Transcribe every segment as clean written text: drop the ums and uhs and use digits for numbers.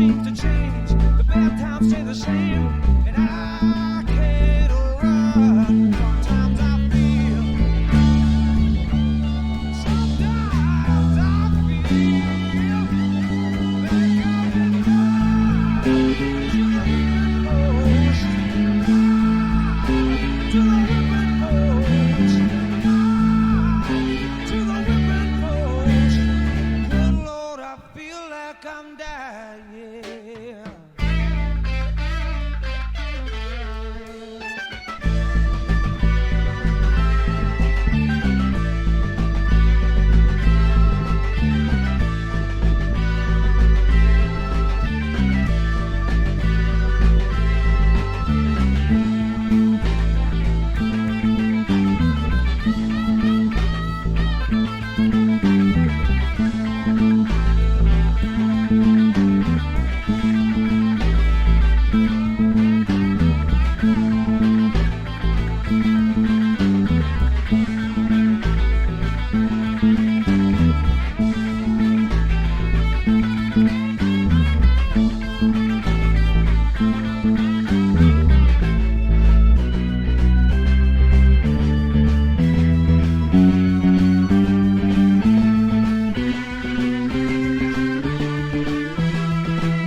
seems to change. The bad times stay the same, and I can't run. Sometimes I feel. Sometimes I feel like I'm to the whipping post. To the whipping post. Good Lord, I feel like I'm dying. Sometimes I feel. Sometimes I feel like I'm tied to the whipping post. Tied to the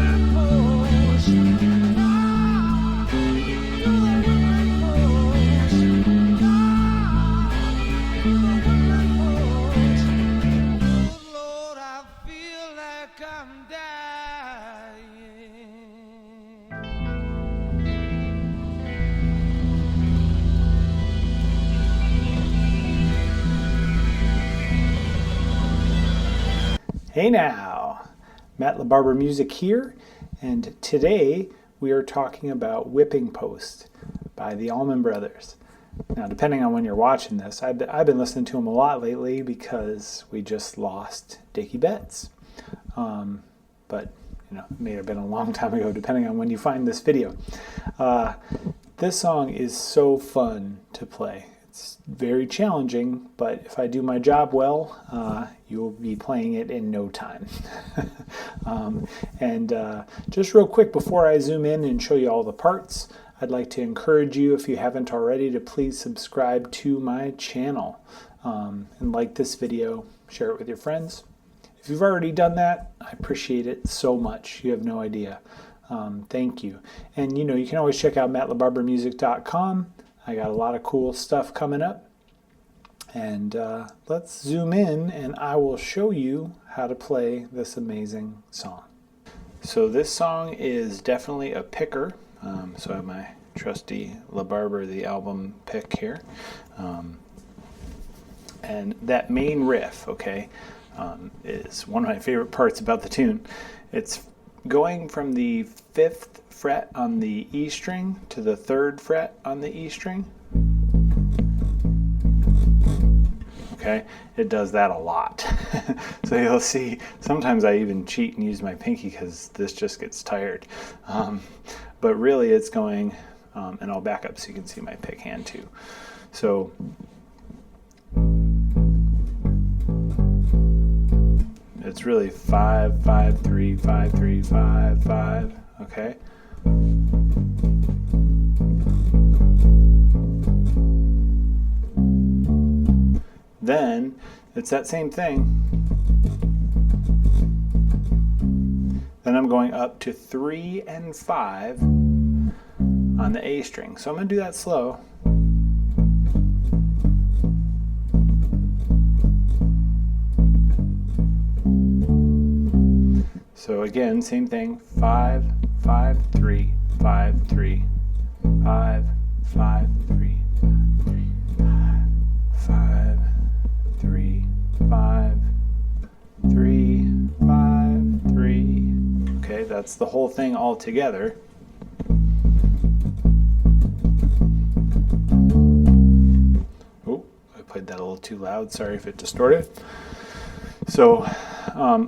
whipping post. Tied to the whipping post. Good Lord, I feel like I'm dying. Hey now, Matt LaBarbera Music here, and today we are talking about Whipping Post by the Allman Brothers. Now, depending on when you're watching this, I've been listening to them a lot lately because we just lost Dickie Betts. But, it may have been a long time ago, depending on when you find this video. This song is so fun to play. It's very challenging, but if I do my job well, you'll be playing it in no time. Just real quick before I zoom in and show you all the parts, I'd like to encourage you, if you haven't already, to please subscribe to my channel and like this video, share it with your friends. If you've already done that, I appreciate it so much. You have no idea. Thank you. And you can always check out mattlabarberamusic.com. I got a lot of cool stuff coming up. And let's zoom in and I will show you how to play this amazing song. So this song is definitely a picker. So I have my trusty LaBarbera, the album pick here. And that main riff, okay, is one of my favorite parts about the tune. It's going from the 5th fret on the E string to the 3rd fret on the E string. Okay, it does that a lot. So you'll see, sometimes I even cheat and use my pinky because this just gets tired. But really it's going, and I'll back up so you can see my pick hand too. So it's really 5, 5, 3, 5, 3, 5, 5, okay? Then it's that same thing. Then I'm going up to 3 and 5 on the A string. So I'm going to do that slow. So again, same thing, 5, 5, 3, 5, 3, 5, 5, 3, 5, 3, 5, 3, 5, 3, that's the whole thing all together. Oh, I played that a little too loud. Sorry if it distorted. So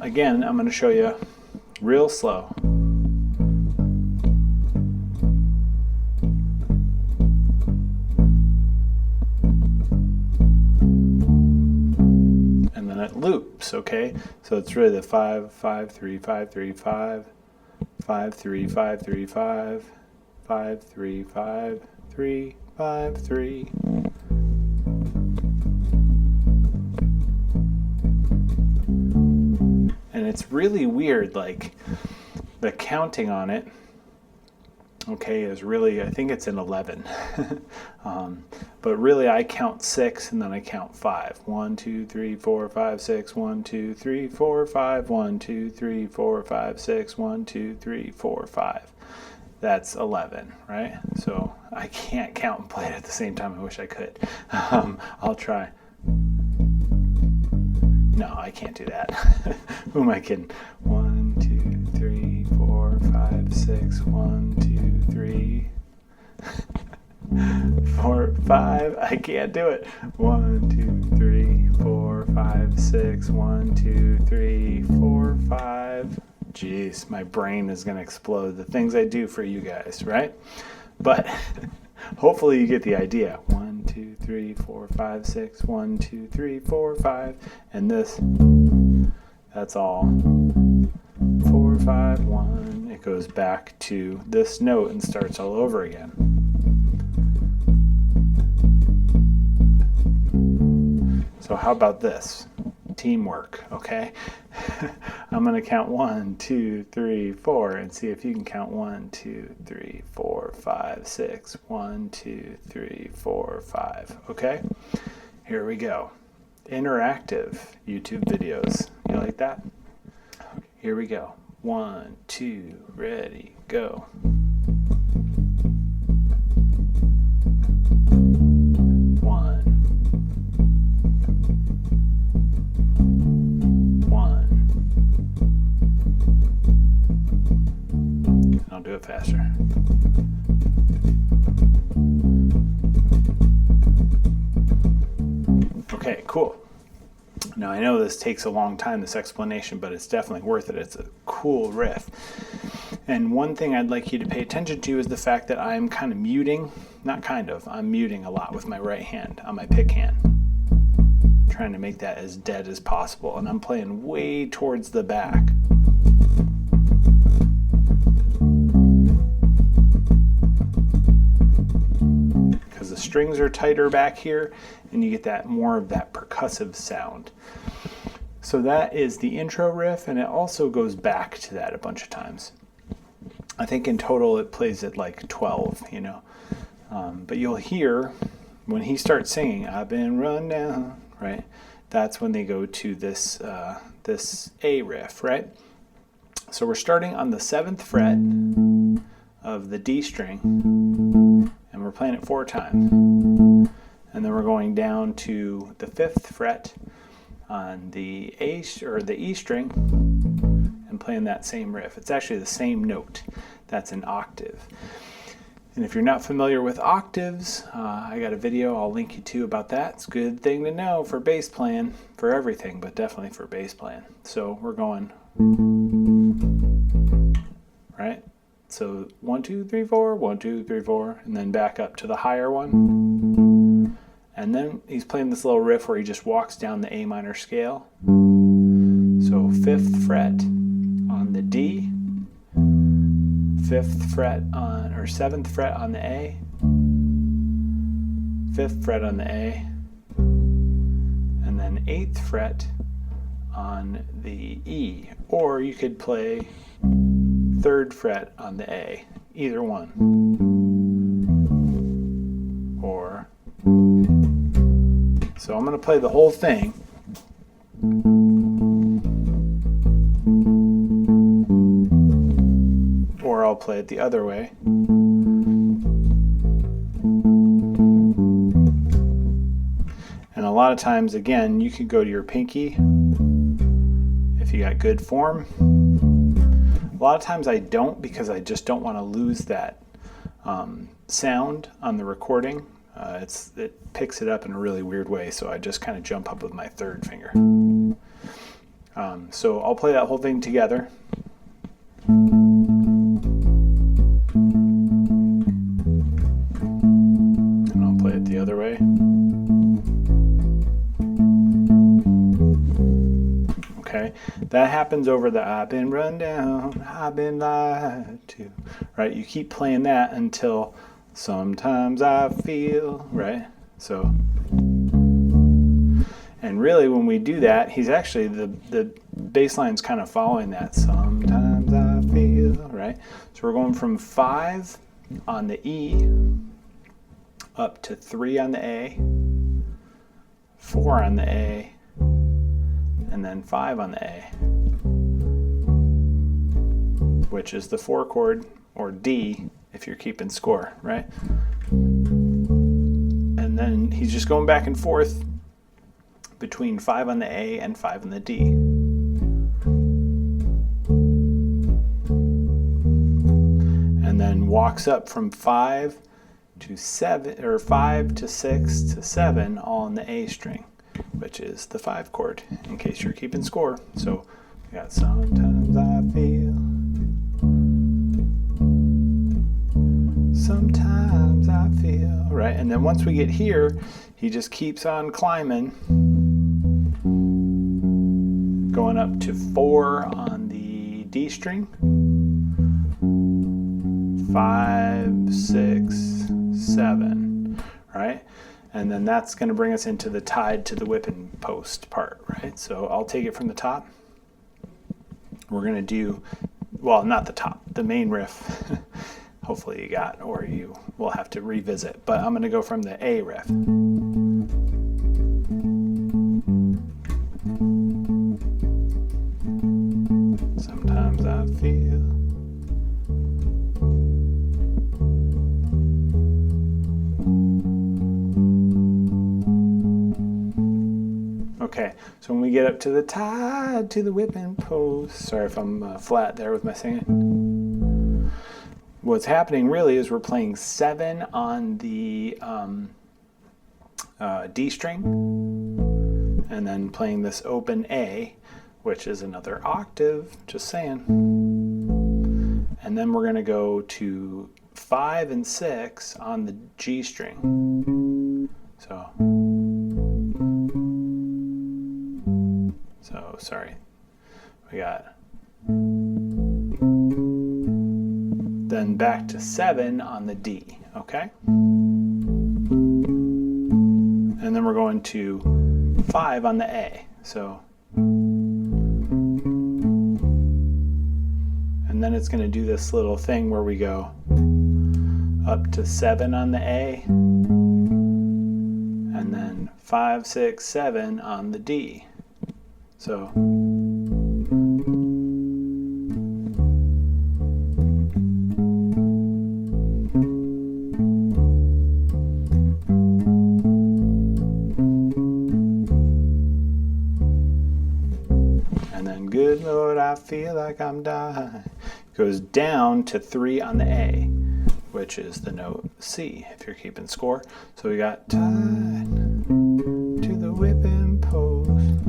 again, I'm going to show you real slow. And then it loops, okay? So it's really the 5, 5, 3, 5, 3, 5, 5, 3, 5, 3, 5, 5, 3, 5, 3, 5, 3. And it's really weird, like the counting on it, okay, is really, I think it's an 11. But really I count 6 and then I count 5. 1, 2, 3, 4, 5, 6, 1, 2, 3, 4, 5, 1, 2, 3, 4, 5, 6, 1, 2, 3, 4, 5. That's 11, right? So I can't count and play it at the same time. I wish I could. I'll try. No, I can't do that. Who am I kidding? 1, 2, 3, 4, 5, 6, 1, 2, 3, 4, 5. I can't do it. 1, 2, 3, 4, 5, 6, 1, 2, 3, 4, 5. Jeez, my brain is going to explode. The things I do for you guys, right? But hopefully you get the idea. 1, 2, 3, 4, 5, 6, 1, 2, 3, 4, 5. And this, that's all. 4, 5, 1. It goes back to this note and starts all over again. So how about this? Teamwork, okay? I'm going to count 1, 2, 3, 4 and see if you can count 1, 2, 3, 4, 5, 6. 1, 2, 3, 4, 5. Okay? Here we go. Interactive YouTube videos. You like that? Okay, here we go. 1, 2, ready, go. 1. I'll do it faster. Okay, cool. Now I know this takes a long time, this explanation, but it's definitely worth it. It's a cool riff. And one thing I'd like you to pay attention to is the fact that I'm kind of muting, I'm muting a lot with my right hand on my pick hand. Trying to make that as dead as possible. And I'm playing way towards the back. Because the strings are tighter back here and you get that more of that percussive sound. So that is the intro riff, and it also goes back to that a bunch of times. I think in total it plays at like 12, you know. But you'll hear when he starts singing, I've been run down, right? That's when they go to this this A riff, right? So we're starting on the 7th fret of the D string, and we're playing it 4 times. And then we're going down to the 5th fret on the A or the E string and playing that same riff. It's actually the same note. That's an octave. And if you're not familiar with octaves, I got a video I'll link you to about that. It's a good thing to know for bass playing, for everything, but definitely for bass playing. So we're going, right? So 1, 2, 3, 4, 1, 2, 3, 4, and then back up to the higher one. And then he's playing this little riff where he just walks down the A minor scale. So 5th fret on the D, 5th fret on, or 7th fret on the A, 5th fret on the A, and then 8th fret on the E. Or you could play 3rd fret on the A, either one. Or, so I'm going to play the whole thing. Or I'll play it the other way. And a lot of times, again, you could go to your pinky if you got good form. A lot of times I don't, because I just don't want to lose that sound on the recording. It picks it up in a really weird way, so I just kind of jump up with my third finger. So I'll play that whole thing together. And I'll play it the other way. Okay, that happens over the I've been run down, I've been lied to, right? You keep playing that until sometimes I feel, right? So, and really when we do that, he's actually, the bass line's kind of following that. Sometimes I feel, right? So we're going from 5 on the E up to 3 on the A, 4 on the A, and then 5 on the A, which is the 4 chord, or D if you're keeping score, right? And then he's just going back and forth between 5 on the A and 5 on the D. And then walks up from 5 to 7, or 5 to 6 to 7, all on the A string, which is the 5 chord, in case you're keeping score. So we got sometimes I feel, sometimes I feel, right? And then once we get here, he just keeps on climbing, going up to 4 on the D string, 5, 6, 7, right? And then that's going to bring us into the tied to the whipping post part, right? So I'll take it from the top. We're going to do, well, not the top, the main riff. Hopefully you got, or you will have to revisit. But I'm going to go from the A riff. Sometimes I feel. Okay, so when we get up to the tied to the whipping post, sorry if I'm flat there with my singing. What's happening really is we're playing 7 on the D string, and then playing this open A, which is another octave, just saying. And then we're going to go to 5 and 6 on the G string. So sorry, we got, then back to 7 on the D, okay? And then we're going to 5 on the A, so, and then it's going to do this little thing where we go up to 7 on the A, and then 5, 6, 7 on the D. So, and then good Lord, I feel like I'm dying. Goes down to 3 on the A, which is the note C if you're keeping score. So we got tied to the whipping post.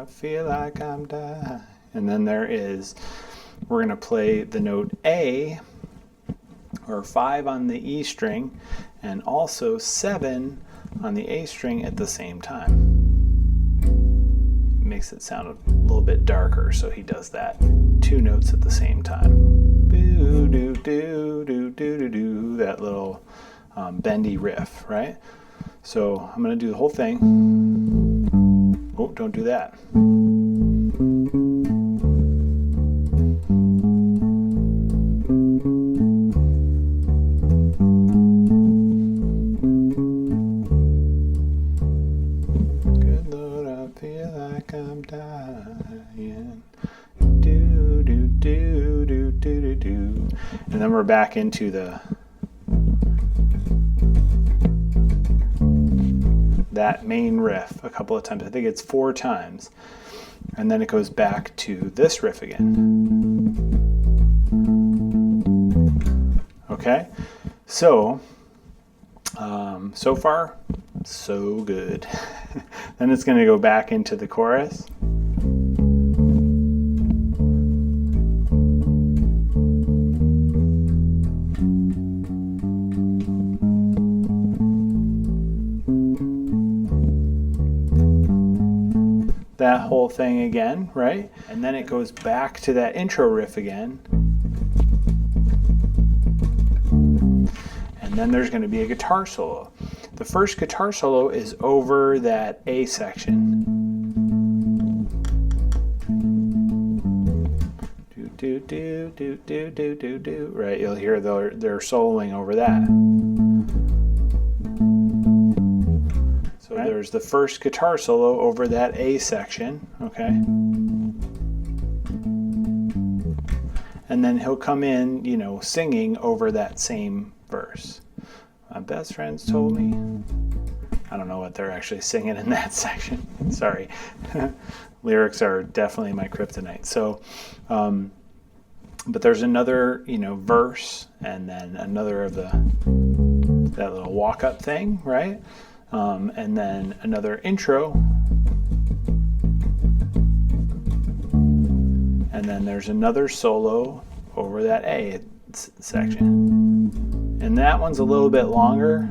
Feel like I'm dying. And then there is, we're going to play the note A, or 5 on the E string, and also 7 on the A string at the same time. It makes it sound a little bit darker, so he does that 2 notes at the same time. Boo doo doo doo doo doo doo, that little bendy riff, right? So I'm going to do the whole thing. Oh, don't do that. Good Lord, I feel like I'm dying. Do, do, do, do, do, do, do. And then we're back into the that main riff a couple of times. I think it's 4 times. And then it goes back to this riff again. Okay, so so far, so good. Then it's going to go back into the chorus. That whole thing again, right? And then it goes back to that intro riff again. And then there's going to be a guitar solo. The first guitar solo is over that A section. Do do do do do do do do. Right, you'll hear they're soloing over that. So there's the first guitar solo over that A section, okay? And then he'll come in, you know, singing over that same verse. My best friends told me. I don't know what they're actually singing in that section. Sorry. Lyrics are definitely my kryptonite. So, but there's another, you know, verse, and then another of that little walk-up thing, right? And then another intro. And then there's another solo over that A section. And that one's a little bit longer.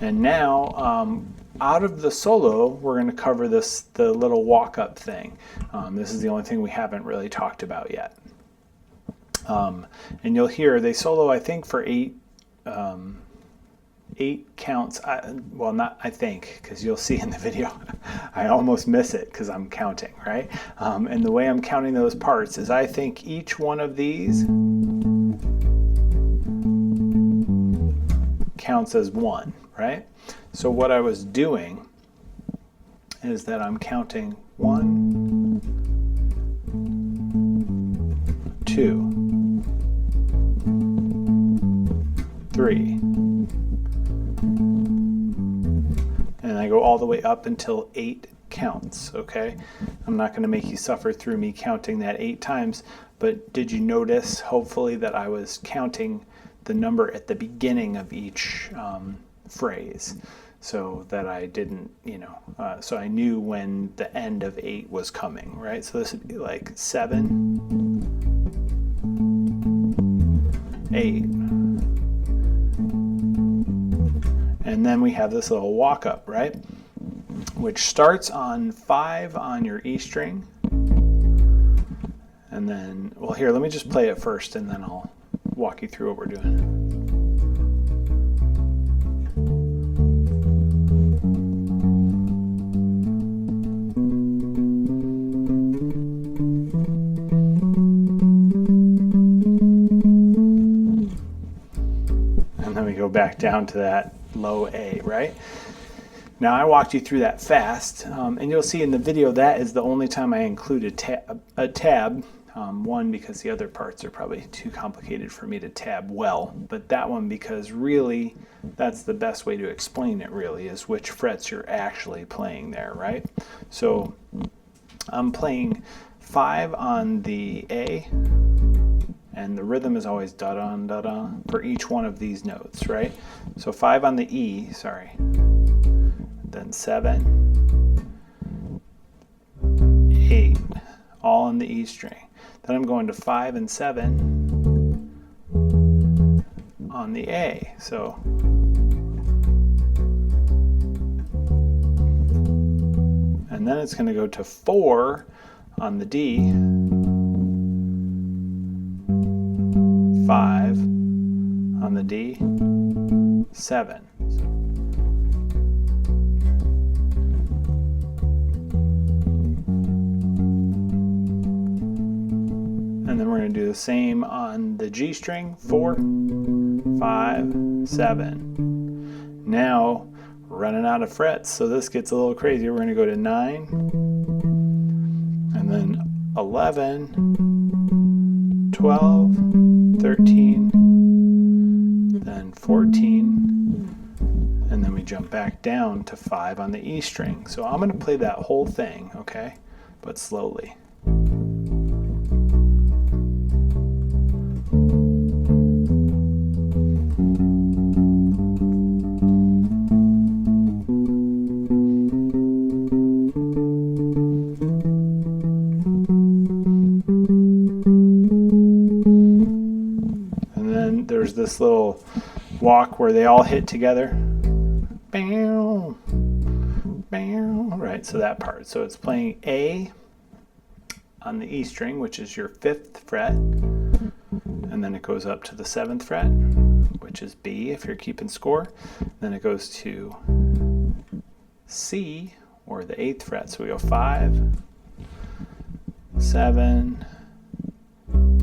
And now, out of the solo, we're going to cover the little walk-up thing. This is the only thing we haven't really talked about yet. And you'll hear they solo, I think, for 8 counts. Well, not I think, because you'll see in the video, I almost miss it because I'm counting, right? And the way I'm counting those parts is I think each one of these counts as 1, right? So what I was doing is that I'm counting 1, 2, 3, and I go all the way up until 8 counts, okay? I'm not going to make you suffer through me counting that 8 times, but did you notice, hopefully, that I was counting the number at the beginning of each phrase, so that I didn't, you know, so I knew when the end of 8 was coming, right? So this would be like 7, 8. And then we have this little walk up, right? Which starts on 5 on your E string. And then, well, here, let me just play it first and then I'll walk you through what we're doing. And then we go back down to that low A, right? Now I walked you through that fast, and you'll see in the video that is the only time I include a tab. One, because the other parts are probably too complicated for me to tab well, but that one because really that's the best way to explain it, really, is which frets you're actually playing there, right? So I'm playing 5 on the A, and the rhythm is always da-da, da-da for each one of these notes, right? So 5 on the E, sorry, then 7, 8, all on the E string. Then I'm going to 5 and 7 on the A. So and then it's going to go to 4 on the D, 5 on the D, 7. And then we're going to do the same on the G string, 4, 5, 7. Now, we're running out of frets, so this gets a little crazy. We're going to go to 9, and then 11, 12, 13, then 14, and then we jump back down to 5 on the E string. So I'm going to play that whole thing, okay, but slowly. There's this little walk where they all hit together. Bow, bow. Right, so that part. So it's playing A on the E string, which is your 5th fret, and then it goes up to the 7th fret, which is B if you're keeping score. Then it goes to C, or the 8th fret. So we go 5, 7,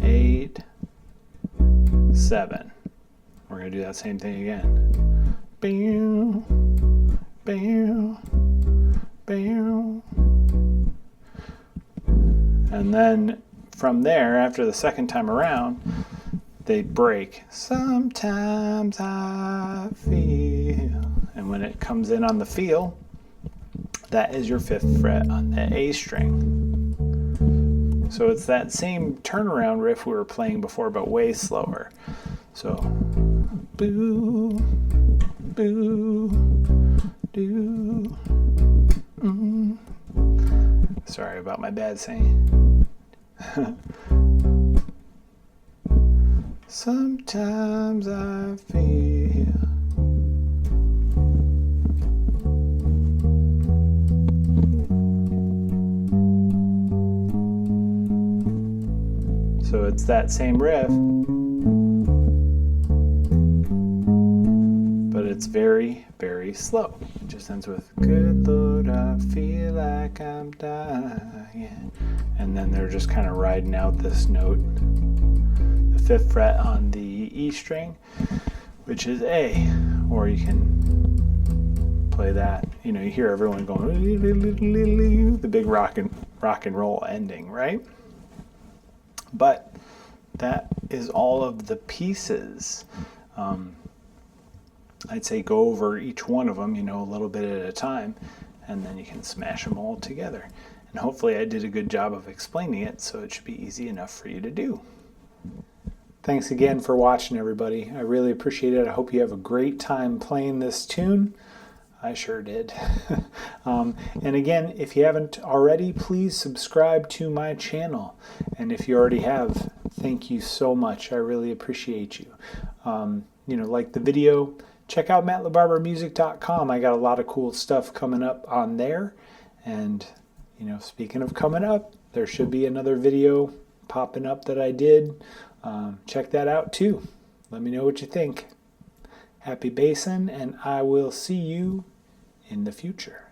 8, 7. We're going to do that same thing again. Bow, bow, bow. And then from there, after the second time around, they break. Sometimes I feel. And when it comes in on the feel, that is your 5th fret on the A string. So it's that same turnaround riff we were playing before, but way slower. So, boo, boo, doo. Sorry about my bad singing. Sometimes I feel. So it's that same riff, but it's very, very slow. It just ends with, good Lord, I feel like I'm dying. And then they're just kind of riding out this note, the 5th fret on the E string, which is A, or you can play that. You know, you hear everyone going, the big rock and roll ending, right? But that is all of the pieces. I'd say go over each one of them, you know, a little bit at a time, and then you can smash them all together. And hopefully I did a good job of explaining it, so it should be easy enough for you to do. Thanks again for watching, everybody. I really appreciate it. I hope you have a great time playing this tune. I sure did. And again, if you haven't already, please subscribe to my channel. And if you already have, thank you so much. I really appreciate you. You know, like the video, check out mattlabarbermusic.com. I got a lot of cool stuff coming up on there. And, you know, speaking of coming up, there should be another video popping up that I did. Check that out too. Let me know what you think. Happy bassin', and I will see you in the future.